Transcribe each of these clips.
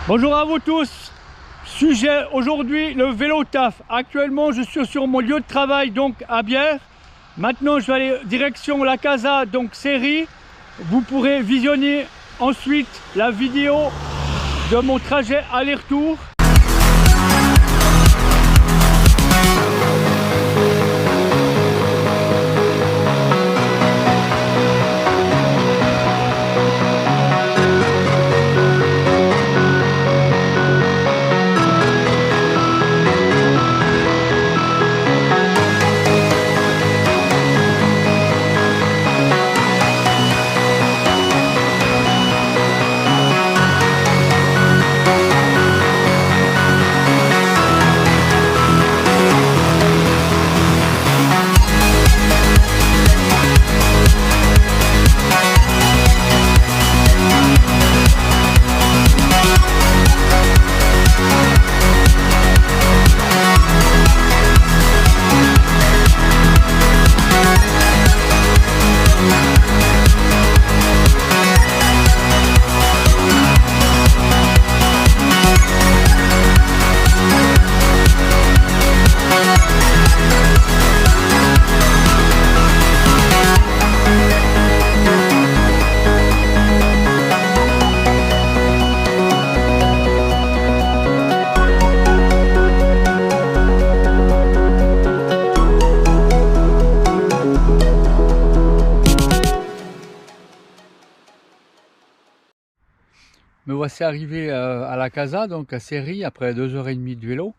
Bonjour à vous tous. Sujet aujourd'hui, le vélo taf. Actuellement je suis sur mon lieu de travail, donc à Bière. Maintenant je vais aller direction la Casa, donc série. Vous pourrez visionner ensuite la vidéo de mon trajet aller-retour. Me voici arrivé à la Casa, donc à Série, après 2h30 de vélo.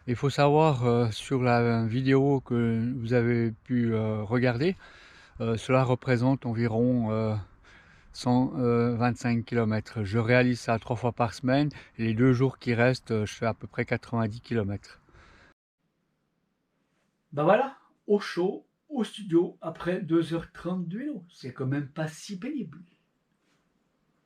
Il faut savoir sur la vidéo que vous avez pu regarder, cela représente environ 125 km. Je réalise ça 3 fois par semaine et les 2 jours qui restent, je fais à peu près 90 km. Ben voilà, au chaud, au studio, après 2h30 de vélo. C'est quand même pas si pénible.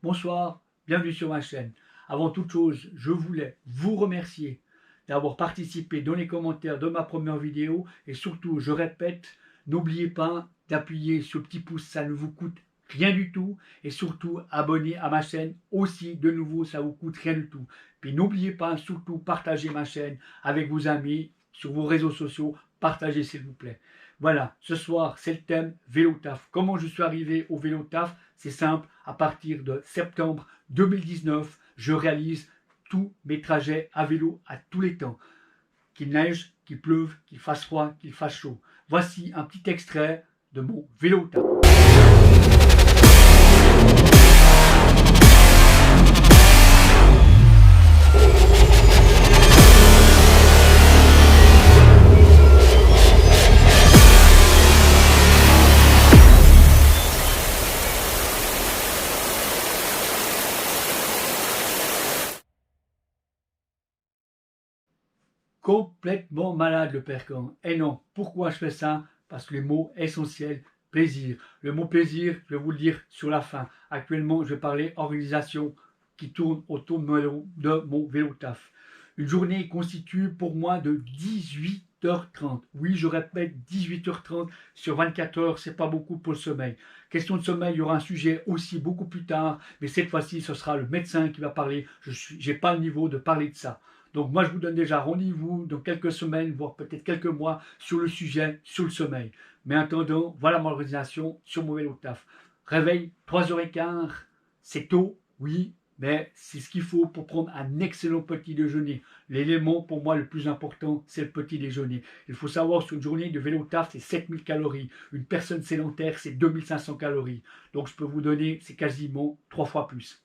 Bonsoir, bienvenue sur ma chaîne. Avant toute chose, je voulais vous remercier d'avoir participé dans les commentaires de ma première vidéo et surtout, je répète, n'oubliez pas d'appuyer sur le petit pouce, ça ne vous coûte rien du tout et surtout, abonnez à ma chaîne aussi, de nouveau, ça vous coûte rien du tout. Puis n'oubliez pas, surtout, partagez ma chaîne avec vos amis, sur vos réseaux sociaux, partagez s'il vous plaît. Voilà, ce soir, c'est le thème vélo taf. Comment je suis arrivé au vélo taf? C'est simple, à partir de septembre 2019, je réalise tous mes trajets à vélo à tous les temps. Qu'il neige, qu'il pleuve, qu'il fasse froid, qu'il fasse chaud. Voici un petit extrait de mon vélo taf. Complètement malade le percan. Et non, pourquoi je fais ça? Parce que le mot essentiel, plaisir. Le mot plaisir, je vais vous le dire sur la fin. Actuellement, je vais parler organisation qui tourne autour de mon vélo taf. Une journée constitue pour moi de 18h30. Oui, je répète, 18h30 sur 24 heures, c'est pas beaucoup pour le sommeil. Question de sommeil, il y aura un sujet aussi beaucoup plus tard, mais cette fois-ci, ce sera le médecin qui va parler. Je n'ai pas le niveau de parler de ça. Donc moi, je vous donne déjà rendez-vous dans quelques semaines, voire peut-être quelques mois, sur le sujet, sur le sommeil. Mais en attendant, voilà mon organisation sur mon vélo taf. Réveil, 3h15, c'est tôt, oui, mais c'est ce qu'il faut pour prendre un excellent petit déjeuner. L'élément pour moi le plus important, c'est le petit déjeuner. Il faut savoir sur une journée de vélo taf, c'est 7000 calories. Une personne sédentaire, c'est 2500 calories. Donc je peux vous donner, c'est quasiment 3 fois plus.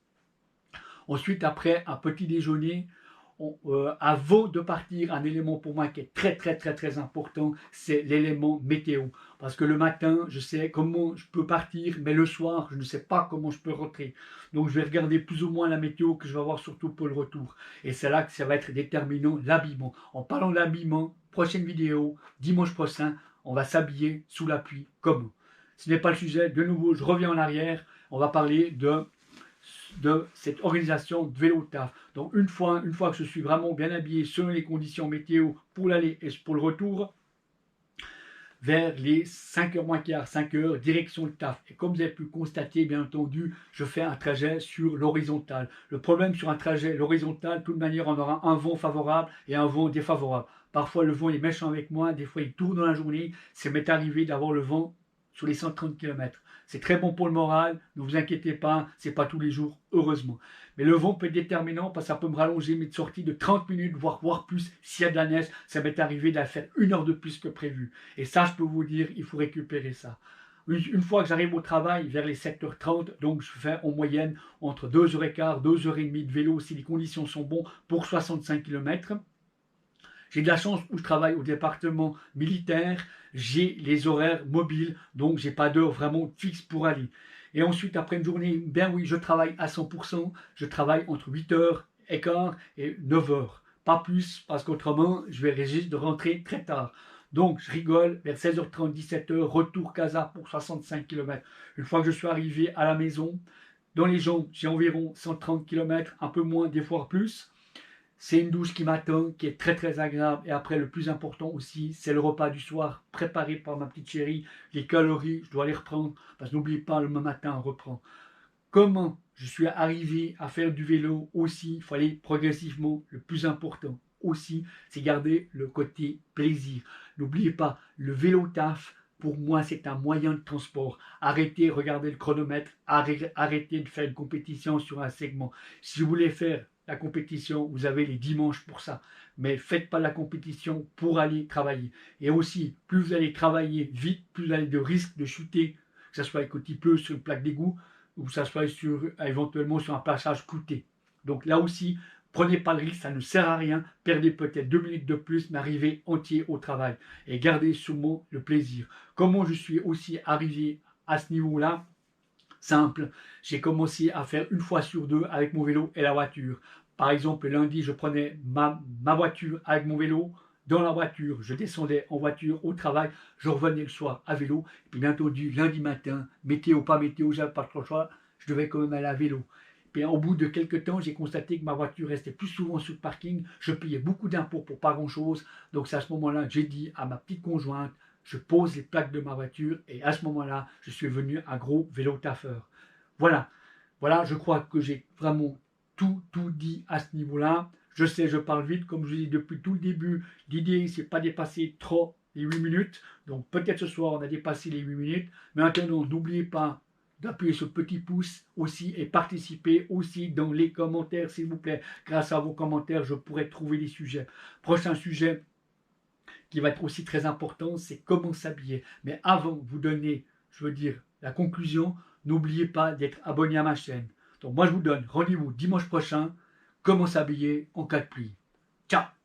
Ensuite, après un petit déjeuner, avant de partir, un élément pour moi qui est très important, c'est l'élément météo. Parce que le matin, je sais comment je peux partir, mais le soir, je ne sais pas comment je peux rentrer. Donc je vais regarder plus ou moins la météo que je vais avoir surtout pour le retour. Et c'est là que ça va être déterminant, l'habillement. En parlant de l'habillement, prochaine vidéo, dimanche prochain, on va s'habiller sous la pluie. Comment? Ce n'est pas le sujet. De nouveau, je reviens en arrière. On va parler de cette organisation de vélo taf. Donc une fois que je suis vraiment bien habillé selon les conditions météo pour l'aller et pour le retour, vers les 5h moins quart, 5h, direction le taf. Et comme vous avez pu constater, bien entendu, je fais un trajet sur l'horizontale. Le problème sur un trajet l'horizontale, de toute manière, on aura un vent favorable et un vent défavorable. Parfois, le vent est méchant avec moi, des fois, il tourne dans la journée. Ça m'est arrivé d'avoir le vent sur les 130 km. C'est très bon pour le moral, ne vous inquiétez pas, c'est pas tous les jours, heureusement. Mais le vent peut être déterminant parce que ça peut me rallonger mes sorties de 30 minutes, voire plus, s'il y a de la neige. Ça m'est arrivé de faire 1 heure de plus que prévu. Et ça, je peux vous dire, il faut récupérer ça. Une fois que j'arrive au travail, vers les 7h30, donc je fais en moyenne entre 2h15, 2h30 de vélo si les conditions sont bonnes pour 65 km. J'ai de la chance où je travaille au département militaire, j'ai les horaires mobiles, donc j'ai pas d'heure vraiment fixe pour aller. Et ensuite, après une journée, ben oui, je travaille à 100%, je travaille entre 8h15 et 9h. Pas plus, parce qu'autrement, je vais risquer de rentrer très tard. Donc, je rigole, vers 16h30, 17h, retour casa pour 65 km. Une fois que je suis arrivé à la maison, dans les jambes, j'ai environ 130 km, un peu moins, des fois plus. C'est une douche qui m'attend, qui est très très agréable. Et après, le plus important aussi, c'est le repas du soir préparé par ma petite chérie. Les calories, je dois les reprendre parce que n'oubliez pas, le matin, on reprend. Comment je suis arrivé à faire du vélo aussi, il faut aller progressivement. Le plus important aussi, c'est garder le côté plaisir. N'oubliez pas, le vélo taf, pour moi, c'est un moyen de transport. Arrêtez, regardez le chronomètre, arrêtez de faire une compétition sur un segment. Si vous voulez faire la compétition, vous avez les dimanches pour ça. Mais faites pas la compétition pour aller travailler. Et aussi, plus vous allez travailler vite, plus vous avez de risques de chuter, que ce soit quand il pleut sur une plaque d'égout, ou que ce soit éventuellement sur un passage clouté. Donc là aussi, prenez pas le risque, ça ne sert à rien. Perdez peut-être 2 minutes de plus, mais arrivez entier au travail. Et gardez sûrement le plaisir. Comment je suis aussi arrivé à ce niveau-là? Simple, j'ai commencé à faire 1 fois sur 2 avec mon vélo et la voiture. Par exemple, le lundi, je prenais ma voiture avec mon vélo. Dans la voiture, je descendais en voiture au travail, je revenais le soir à vélo. Et puis bien entendu, lundi matin, météo, pas météo, j'avais pas trop le choix, je devais quand même aller à vélo. Puis au bout de quelques temps, j'ai constaté que ma voiture restait plus souvent sur le parking. Je payais beaucoup d'impôts pour pas grand-chose. Donc c'est à ce moment-là que j'ai dit à ma petite conjointe, je pose les plaques de ma voiture et à ce moment-là, je suis devenu un gros vélo taffeur. Voilà, voilà, je crois que j'ai vraiment tout dit à ce niveau-là. Je sais, je parle vite, comme je vous dis depuis tout le début. L'idée, c'est pas dépasser trop les 8 minutes. Donc peut-être ce soir, on a dépassé les 8 minutes. Mais maintenant, n'oubliez pas d'appuyer sur le petit pouce aussi et participer aussi dans les commentaires, s'il vous plaît. Grâce à vos commentaires, je pourrai trouver des sujets. Prochain sujet qui va être aussi très important, c'est comment s'habiller. Mais avant de vous donner, je veux dire, la conclusion, n'oubliez pas d'être abonné à ma chaîne. Donc moi, je vous donne rendez-vous dimanche prochain, comment s'habiller en cas de pluie. Ciao!